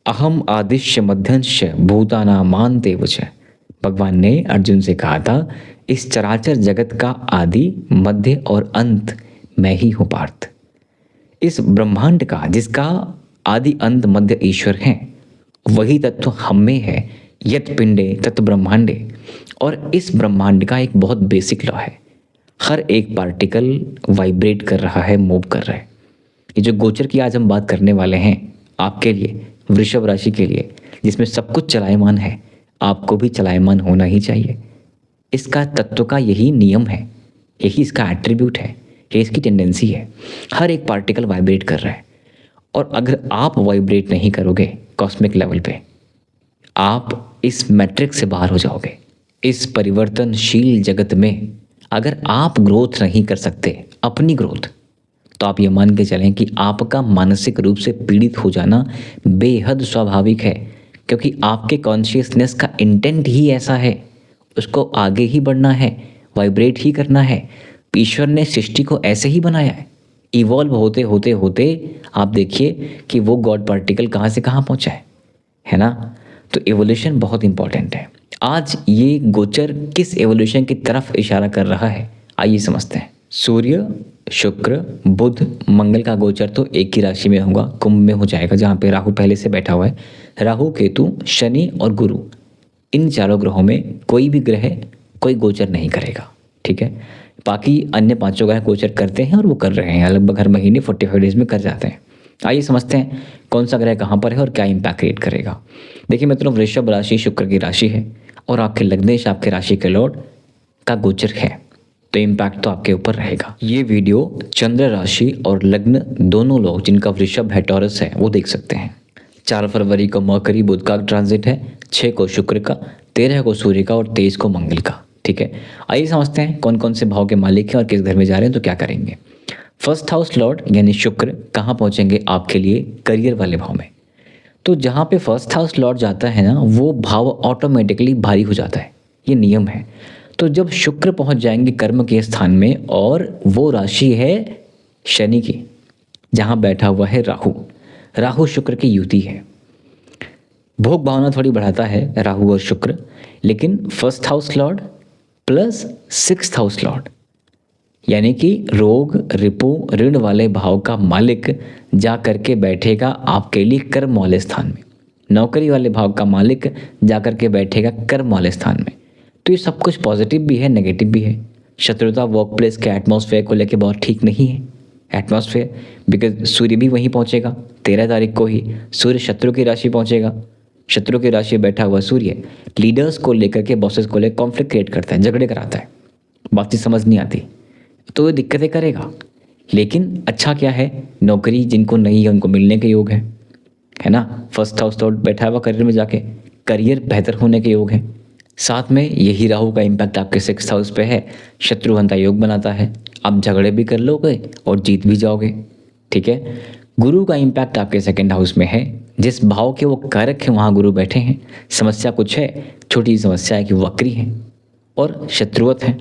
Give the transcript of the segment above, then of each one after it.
अहम आदिश्य मध्यंश भूतानामांतेव च। भगवान ने अर्जुन से कहा था इस चराचर जगत का आदि मध्य और अंत मैं ही हूँ पार्थ। इस ब्रह्मांड का जिसका आदि अंत मध्य ईश्वर है वही तत्व हम में है, यत पिंडे तत् ब्रह्मांडे। और इस ब्रह्मांड का एक बहुत बेसिक लॉ है, हर एक पार्टिकल वाइब्रेट कर रहा है, मूव कर रहा है। ये जो गोचर की आज हम बात करने वाले हैं आपके लिए, वृषभ राशि के लिए, जिसमें सब कुछ चलायमान है, आपको भी चलायमान होना ही चाहिए। इसका तत्व का यही नियम है, यही इसका एट्रीब्यूट है, यही इसकी टेंडेंसी है। हर एक पार्टिकल वाइब्रेट कर रहा है और अगर आप वाइब्रेट नहीं करोगे कॉस्मिक लेवल पे, आप इस मैट्रिक्स से बाहर हो जाओगे। इस परिवर्तनशील जगत में अगर आप ग्रोथ नहीं कर सकते, अपनी ग्रोथ, तो आप ये मान के चलें कि आपका मानसिक रूप से पीड़ित हो जाना बेहद स्वाभाविक है, क्योंकि आपके कॉन्शियसनेस का इंटेंट ही ऐसा है, उसको आगे ही बढ़ना है, वाइब्रेट ही करना है। ईश्वर ने सृष्टि को ऐसे ही बनाया है। इवॉल्व होते होते होते आप देखिए कि वो गॉड पार्टिकल कहाँ से कहाँ पहुँचा है ना। तो एवोल्यूशन बहुत इंपॉर्टेंट है। आज ये गोचर किस एवोल्यूशन की तरफ इशारा कर रहा है, आइए समझते हैं। सूर्य, शुक्र, बुध, मंगल का गोचर तो एक ही राशि में होगा, कुंभ में हो जाएगा, जहाँ पे राहु पहले से बैठा हुआ है। राहु, केतु, शनि और गुरु, इन चारों ग्रहों में कोई भी ग्रह कोई गोचर नहीं करेगा, ठीक है। बाकी अन्य पांचों ग्रह गोचर करते हैं और वो कर रहे हैं, लगभग हर महीने 45 डेज में कर जाते हैं। आइए समझते हैं कौन सा ग्रह कहाँ पर है और क्या इम्पैक्ट क्रिएट करेगा। देखिए मित्रों, वृषभ राशि शुक्र की राशि है और आपके लग्नेश आपके राशि के लॉर्ड का गोचर है, तो इम्पैक्ट तो आपके ऊपर रहेगा। ये वीडियो चंद्र राशि और लग्न दोनों लोग जिनका वृषभ है, टॉरस है, वो देख सकते हैं। 4 फरवरी को मरकरी बुध का ट्रांजिट है, 6 को शुक्र का, 13 को सूर्य का और 23 को मंगल का, ठीक है। आइए समझते हैं कौन कौन से भाव के मालिक हैं और किस घर में जा रहे हैं, तो क्या करेंगे। फर्स्ट हाउस लॉर्ड यानी शुक्र कहाँ पहुंचेंगे आपके लिए, करियर वाले भाव में। तो जहाँ पे फर्स्ट हाउस लॉर्ड जाता है ना, वो भाव ऑटोमेटिकली भारी हो जाता है, ये नियम है। तो जब शुक्र पहुंच जाएंगे कर्म के स्थान में, और वो राशि है शनि की, जहाँ बैठा हुआ है राहु, राहु शुक्र की युति है। भोग भावना थोड़ी बढ़ाता है राहु और शुक्र, लेकिन first house Lord plus 6th house Lord यानी कि रोग, रिपु, ऋण वाले भाव का मालिक जा करके बैठेगा आपके लिए कर्म वाले स्थान में। नौकरी वाले भाव का मालिक जा करके बैठेगा कर्म वाले स्थान में। तो ये सब कुछ पॉजिटिव भी है, नेगेटिव भी है। शत्रुता वर्क प्लेस के एटमॉस्फेयर को लेके बहुत ठीक नहीं है एटमॉस्फेयर, बिकॉज सूर्य भी वहीं पहुंचेगा 13 तारीख को ही। सूर्य शत्रु की राशि पहुंचेगा, शत्रु की राशि बैठा हुआ सूर्य लीडर्स को लेकर के, बॉसेस को लेकर कॉन्फ्लिक्ट क्रिएट करता है, झगड़े कराता है, बातचीत समझ नहीं आती, तो ये दिक्कतें करेगा। लेकिन अच्छा क्या है, नौकरी जिनको नहीं है उनको मिलने के योग है ना। फर्स्ट हाउस लॉर्ड बैठा हुआ करियर में जाके करियर बेहतर होने के योग है। साथ में यही राहु का इम्पैक्ट आपके 6th हाउस पे है, शत्रुघ्नता योग बनाता है, आप झगड़े भी कर लोगे और जीत भी जाओगे, ठीक है। गुरु का इम्पैक्ट आपके 2nd हाउस में है, जिस भाव के वो कारक हैं वहाँ गुरु बैठे हैं। समस्या कुछ है, छोटी समस्या है कि वक्री हैं और शत्रुवत हैं।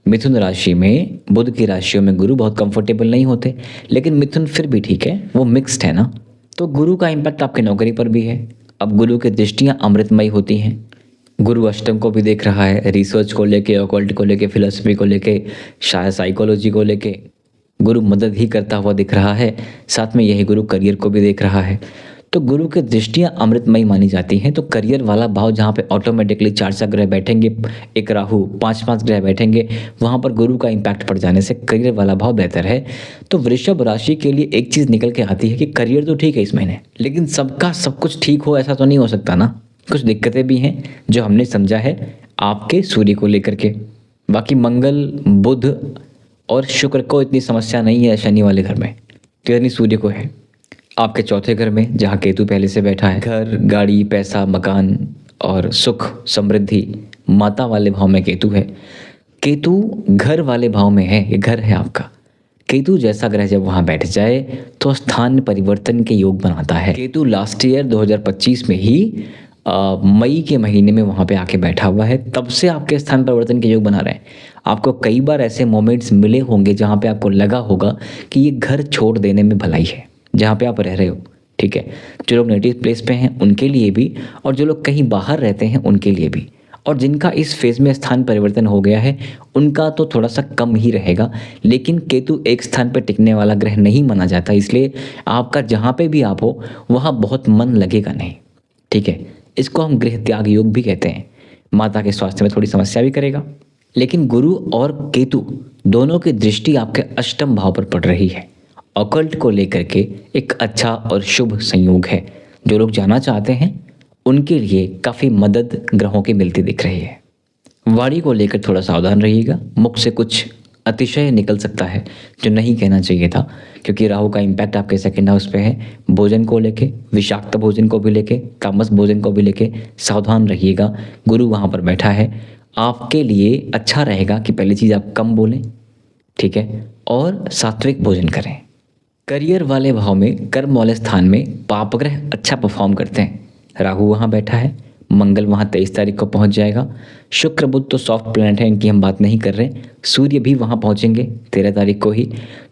मिथुन राशि में, बुध की राशियों में गुरु बहुत कंफर्टेबल नहीं होते, लेकिन मिथुन फिर भी ठीक है, वो मिक्स्ड है ना। तो गुरु का इम्पैक्ट आपके नौकरी पर भी है। अब गुरु की दृष्टियाँ अमृतमयी होती हैं। गुरु अष्टम को भी देख रहा है, रिसर्च को लेके, ऑकल्ट को लेके, फिलोसफी को लेके, शायद साइकोलॉजी को लेके गुरु मदद ही करता हुआ दिख रहा है। साथ में यही गुरु करियर को भी देख रहा है। तो गुरु की दृष्टियाँ अमृतमयी मानी जाती हैं। तो करियर वाला भाव जहाँ पे ऑटोमेटिकली 4 ग्रह बैठेंगे, एक राहु, 5 ग्रह बैठेंगे, वहाँ पर गुरु का इम्पैक्ट पड़ जाने से करियर वाला भाव बेहतर है। तो वृषभ राशि के लिए एक चीज़ निकल के आती है कि करियर तो ठीक है इस महीने, लेकिन सबका सब कुछ ठीक हो ऐसा तो नहीं हो सकता ना। कुछ दिक्कतें भी हैं जो हमने समझा है आपके सूर्य को लेकर के। बाकी मंगल, बुध और शुक्र को इतनी समस्या नहीं है शनि वाले घर में, तो यानी सूर्य को है। आपके 4थे घर में जहाँ केतु पहले से बैठा है, घर, गाड़ी, पैसा, मकान और सुख समृद्धि, माता वाले भाव में केतु है। केतु घर वाले भाव में है, ये घर है आपका। केतु जैसा ग्रह जब वहाँ बैठ जाए तो स्थान परिवर्तन के योग बनाता है। केतु लास्ट ईयर 2025 में ही मई के महीने में वहाँ पे आके बैठा हुआ है, तब से आपके स्थान परिवर्तन के योग बना रहे हैं। आपको कई बार ऐसे मोमेंट्स मिले होंगे जहाँ पे आपको लगा होगा कि ये घर छोड़ देने में भलाई है जहाँ पे आप रह रहे हो, ठीक है। जो लोग नेटिव प्लेस पे हैं उनके लिए भी, और जो लोग कहीं बाहर रहते हैं उनके लिए भी, और जिनका इस फेज़ में स्थान परिवर्तन हो गया है उनका तो थोड़ा सा कम ही रहेगा। लेकिन केतु एक स्थान पर टिकने वाला ग्रह नहीं माना जाता, इसलिए आपका जहाँ पे भी आप हो वहाँ बहुत मन लगेगा नहीं, ठीक है। इसको हम गृह त्याग योग भी कहते हैं। माता के स्वास्थ्य में थोड़ी समस्या भी करेगा। लेकिन गुरु और केतु दोनों की दृष्टि आपके अष्टम भाव पर पड़ रही है। ऑकल्ट को लेकर के एक अच्छा और शुभ संयोग है। जो लोग जाना चाहते हैं उनके लिए काफ़ी मदद ग्रहों की मिलती दिख रही है। वाणी को लेकर थोड़ा सावधान रहिएगा। मुख से कुछ अतिशय निकल सकता है जो नहीं कहना चाहिए था, क्योंकि राहु का इम्पैक्ट आपके सेकंड हाउस पे है। भोजन को लेके, विषाक्त भोजन को भी लेके, तामस भोजन को भी लेके सावधान रहिएगा। गुरु वहाँ पर बैठा है। आपके लिए अच्छा रहेगा कि पहली चीज़ आप कम बोलें, ठीक है, और सात्विक भोजन करें। करियर वाले भाव में, कर्म वाले स्थान में पाप ग्रह अच्छा परफॉर्म करते हैं। राहु वहाँ बैठा है, मंगल वहाँ 23 तारीख को पहुँच जाएगा। शुक्र बुध तो सॉफ्ट प्लैनेट है, इनकी हम बात नहीं कर रहे। सूर्य भी वहाँ पहुँचेंगे 13 तारीख को ही।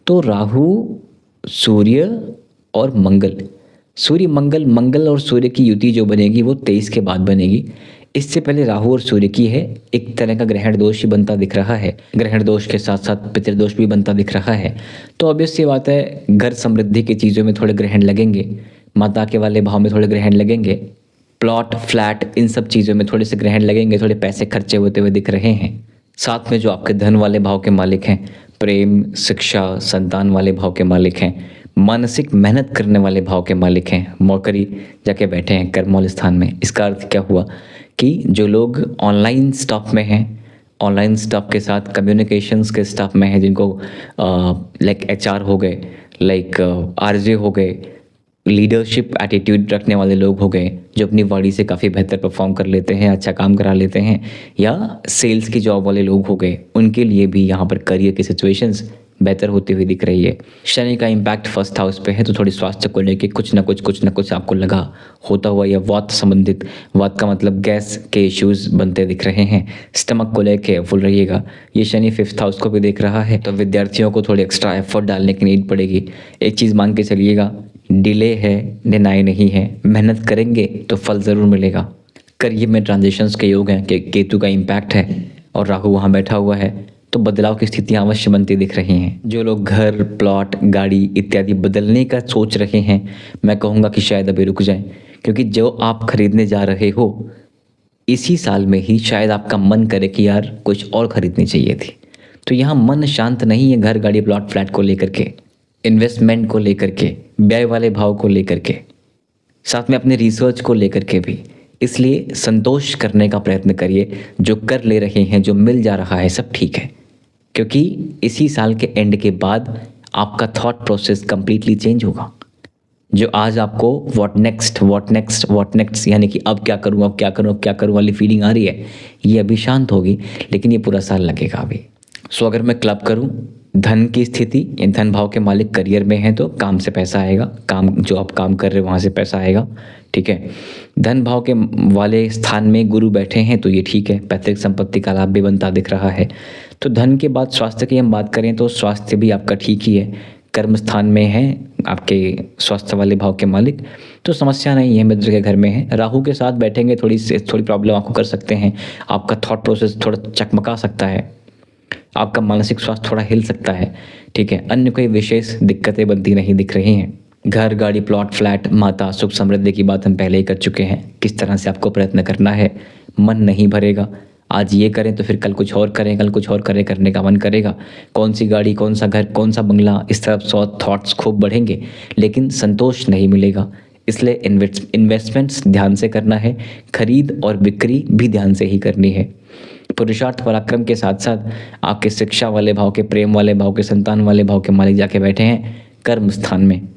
तो राहु, सूर्य और मंगल, सूर्य मंगल, मंगल और सूर्य की युति जो बनेगी वो 23 के बाद बनेगी। इससे पहले राहु और सूर्य की है, एक तरह का ग्रहण दोष ही बनता दिख रहा है। ग्रहण दोष के साथ साथ पितृदोष भी बनता दिख रहा है। तो ऑब्वियस सी बात है, घर समृद्धि की चीज़ों में थोड़े ग्रहण लगेंगे, माता के वाले भाव में थोड़े ग्रहण लगेंगे, प्लॉट फ्लैट इन सब चीज़ों में थोड़े से ग्रहण लगेंगे, थोड़े पैसे खर्चे होते हुए दिख रहे हैं। साथ में जो आपके धन वाले भाव के मालिक हैं, प्रेम, शिक्षा, संतान वाले भाव के मालिक हैं, मानसिक मेहनत करने वाले भाव के मालिक हैं, मौकरी जाके बैठे हैं कर्म वाले स्थान में। इसका अर्थ क्या हुआ कि जो लोग ऑनलाइन स्टाफ में हैं, ऑनलाइन स्टाफ के साथ कम्युनिकेशंस के स्टाफ में हैं, जिनको लाइक एचआर हो गए, लाइक आरजे हो गए, लीडरशिप एटीट्यूड रखने वाले लोग हो गए, जो अपनी बॉडी से काफ़ी बेहतर परफॉर्म कर लेते हैं, अच्छा काम करा लेते हैं, या सेल्स की जॉब वाले लोग हो गए, उनके लिए भी यहाँ पर करियर की सिचुएशंस बेहतर होती हुई दिख रही है। शनि का इम्पैक्ट फर्स्ट हाउस पे है, तो थोड़ी स्वास्थ्य को लेके कुछ ना कुछ आपको लगा होता हुआ, या वात संबंधित, वात का मतलब गैस के इश्यूज बनते दिख रहे हैं। स्टमक को लेके फुल रहिएगा। ये शनि फिफ्थ हाउस को भी देख रहा है, तो विद्यार्थियों को थोड़ी एक्स्ट्रा एफर्ट डालने की नीड पड़ेगी। एक चीज़ मान के चलिएगा, डिले है, डिनाई नहीं है, मेहनत करेंगे तो फल ज़रूर मिलेगा। करियर में ट्रांजिशंस के योग हैं कि केतु का इम्पैक्ट है और राहु वहाँ बैठा हुआ है, तो बदलाव की स्थितियाँ अवश्य बनती दिख रही हैं। जो लोग घर, प्लॉट, गाड़ी इत्यादि बदलने का सोच रहे हैं, मैं कहूँगा कि शायद अभी रुक जाएं, क्योंकि जो आप खरीदने जा रहे हो इसी साल में ही शायद आपका मन करे कि यार कुछ और खरीदनी चाहिए थी। तो यहाँ मन शांत नहीं है घर, गाड़ी, प्लॉट, फ्लैट को लेकर के, इन्वेस्टमेंट को लेकर के, व्यय वाले भाव को लेकर के, साथ में अपने रिसर्च को लेकर के भी। इसलिए संतोष करने का प्रयत्न करिए। जो कर ले रहे हैं, जो मिल जा रहा है, सब ठीक है, क्योंकि इसी साल के एंड के बाद आपका थॉट प्रोसेस कंप्लीटली चेंज होगा। जो आज आपको व्हाट नेक्स्ट यानी कि अब क्या करूँ वाली फीलिंग आ रही है, ये अभी शांत होगी, लेकिन ये पूरा साल लगेगा अभी। सो अगर मैं क्लब करूँ, धन की स्थिति, धन भाव के मालिक करियर में हैं तो काम से पैसा आएगा, काम जो आप काम कर रहे हो वहाँ से पैसा आएगा, ठीक है। धन भाव के वाले स्थान में गुरु बैठे हैं तो ये ठीक है, पैतृक संपत्ति का लाभ भी बनता दिख रहा है। तो धन के बाद स्वास्थ्य की हम बात करें तो स्वास्थ्य भी आपका ठीक ही है। कर्म स्थान में है आपके स्वास्थ्य वाले भाव के मालिक, तो समस्या नहीं है, मित्र के घर में है। राहु के साथ बैठेंगे थोड़ी प्रॉब्लम आपको कर सकते हैं। आपका थॉट प्रोसेस थोड़ा चकमका सकता है, आपका मानसिक स्वास्थ्य थोड़ा हिल सकता है, ठीक है। अन्य कोई विशेष दिक्कतें बनती नहीं दिख रही हैं। घर, गाड़ी, प्लॉट, फ्लैट, माता, सुख समृद्धि की बात हम पहले ही कर चुके हैं, किस तरह से आपको प्रयत्न करना है। मन नहीं भरेगा, आज ये करें तो फिर कल कुछ और करें, कल कुछ और करें, करने का मन करेगा। कौन सी गाड़ी, कौन सा घर, कौन सा बंगला, इस तरफ थॉट्स खूब बढ़ेंगे, लेकिन संतोष नहीं मिलेगा। इसलिए इन्वेस्टमेंट्स ध्यान से करना है, खरीद और बिक्री भी ध्यान से ही करनी है। पुरुषार्थ पराक्रम के साथ साथ आपके शिक्षा वाले भाव के, प्रेम वाले भाव के, संतान वाले भाव के मालिक जाके बैठे हैं कर्म स्थान में।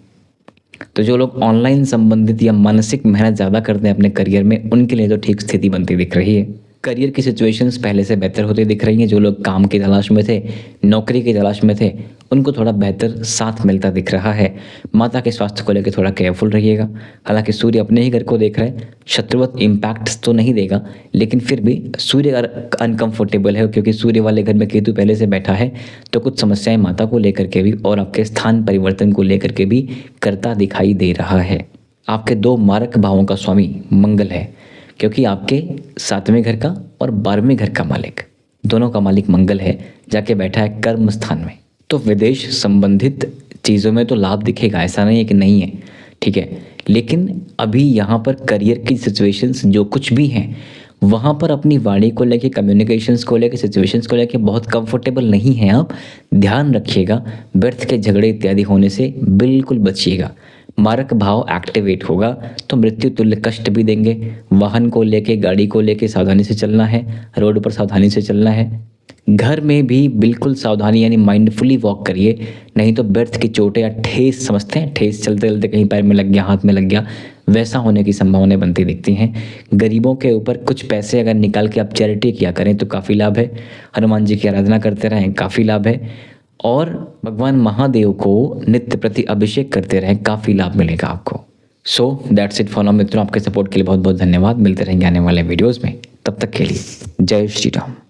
तो जो लोग ऑनलाइन संबंधित या मानसिक मेहनत ज़्यादा करते हैं अपने करियर में, उनके लिए तो ठीक स्थिति बनती दिख रही है। करियर की सिचुएशंस पहले से बेहतर होती दिख रही हैं। जो लोग काम की तलाश में थे, नौकरी की तलाश में थे, उनको थोड़ा बेहतर साथ मिलता दिख रहा है। माता के स्वास्थ्य को लेकर थोड़ा केयरफुल रहिएगा। हालांकि सूर्य अपने ही घर को देख रहा है, शत्रुवत इम्पैक्ट्स तो नहीं देगा, लेकिन फिर भी सूर्य अनकंफर्टेबल है, क्योंकि सूर्य वाले घर में केतु पहले से बैठा है, तो कुछ समस्याएं माता को लेकर के भी और आपके स्थान परिवर्तन को लेकर के भी करता दिखाई दे रहा है। आपके 2 मारक भावों का स्वामी मंगल है, क्योंकि आपके 7वें घर का और 12वें घर का मालिक, दोनों का मालिक मंगल है, जाके बैठा है कर्म स्थान में। तो विदेश संबंधित चीज़ों में तो लाभ दिखेगा, ऐसा नहीं है कि नहीं है, ठीक है। लेकिन अभी यहाँ पर करियर की सिचुएशंस जो कुछ भी हैं, वहाँ पर अपनी वाणी को लेके, कम्युनिकेशंस को लेके, सिचुएशंस को लेके बहुत कंफर्टेबल नहीं हैं आप। ध्यान रखिएगा, व्यर्थ के झगड़े इत्यादि होने से बिल्कुल बचिएगा। मारक भाव एक्टिवेट होगा तो मृत्यु तुल्य कष्ट भी देंगे। वाहन को लेके, गाड़ी को लेके सावधानी से चलना है, रोड पर सावधानी से चलना है। घर में भी बिल्कुल सावधानी, यानी माइंडफुली वॉक करिए, नहीं तो व्यर्थ की चोटें या ठेस, समझते हैं ठेस, चलते चलते कहीं पैर में लग गया, हाथ में लग गया, वैसा होने की संभावनाएं बनती दिखती हैं। गरीबों के ऊपर कुछ पैसे अगर निकाल के आप चैरिटी किया करें तो काफ़ी लाभ है। हनुमान जी की आराधना करते रहें, काफ़ी लाभ है। और भगवान महादेव को नित्य प्रति अभिषेक करते रहें, काफ़ी लाभ मिलेगा आपको। So that's it for now मित्रों, आपके सपोर्ट के लिए बहुत बहुत धन्यवाद। मिलते रहेंगे आने वाले वीडियोज़ में, तब तक के लिए जय श्री राम।